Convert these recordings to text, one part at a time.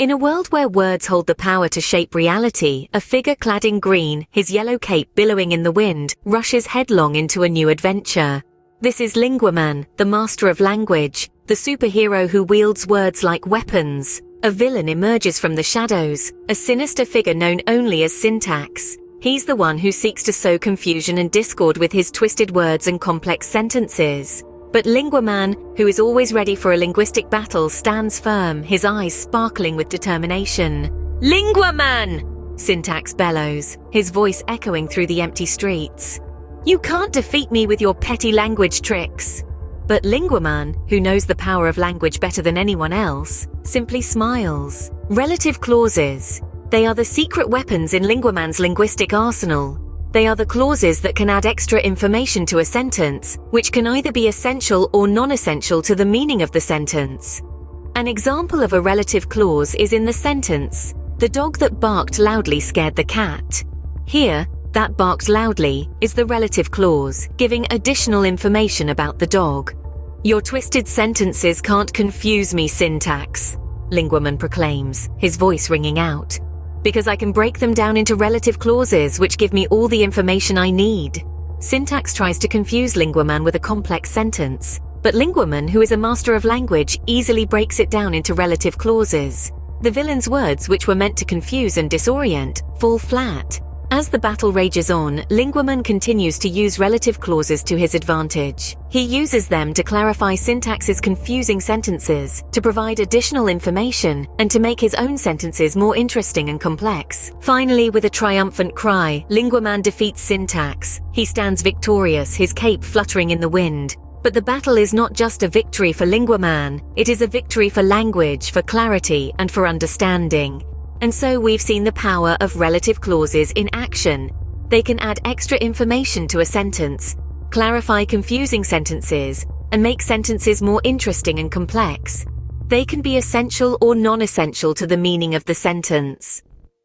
In a world where words hold the power to shape reality, a figure clad in green, his yellow cape billowing in the wind, rushes headlong into a new adventure. This is Linguaman, the master of language, the superhero who wields words like weapons. A villain emerges from the shadows, a sinister figure known only as Syntax. He's the one who seeks to sow confusion and discord with his twisted words and complex sentences. But Linguaman, who is always ready for a linguistic battle, stands firm, his eyes sparkling with determination. "Linguaman!" Syntax bellows, his voice echoing through the empty streets. "You can't defeat me with your petty language tricks." But Linguaman, who knows the power of language better than anyone else, simply smiles. Relative clauses. They are the secret weapons in Linguaman's linguistic arsenal. They are the clauses that can add extra information to a sentence, which can either be essential or non-essential to the meaning of the sentence. An example of a relative clause is in the sentence, "The dog that barked loudly scared the cat." Here, that barked loudly is the relative clause, giving additional information about the dog. "Your twisted sentences can't confuse me, Syntax," Linguaman proclaims, his voice ringing out. "Because I can break them down into relative clauses which give me all the information I need." Syntax tries to confuse Linguaman with a complex sentence, but Linguaman, who is a master of language, easily breaks it down into relative clauses. The villain's words, which were meant to confuse and disorient, fall flat. As the battle rages on, Linguaman continues to use relative clauses to his advantage. He uses them to clarify Syntax's confusing sentences, to provide additional information, and to make his own sentences more interesting and complex. Finally, with a triumphant cry, Linguaman defeats Syntax. He stands victorious, his cape fluttering in the wind. But the battle is not just a victory for Linguaman, it is a victory for language, for clarity, and for understanding. And so we've seen the power of relative clauses in action. They can add extra information to a sentence, clarify confusing sentences, and make sentences more interesting and complex. They can be essential or non-essential to the meaning of the sentence.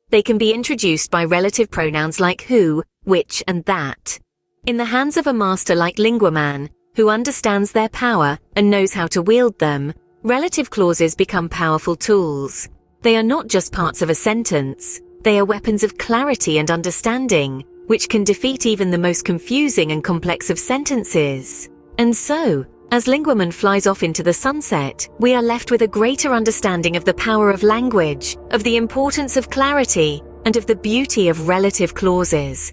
They can be introduced by relative pronouns like who, which, and that. In the hands of a master like Linguaman, who understands their power and knows how to wield them, relative clauses become powerful tools. They are not just parts of a sentence, they are weapons of clarity and understanding, which can defeat even the most confusing and complex of sentences. And so, as Linguaman flies off into the sunset, we are left with a greater understanding of the power of language, of the importance of clarity, and of the beauty of relative clauses.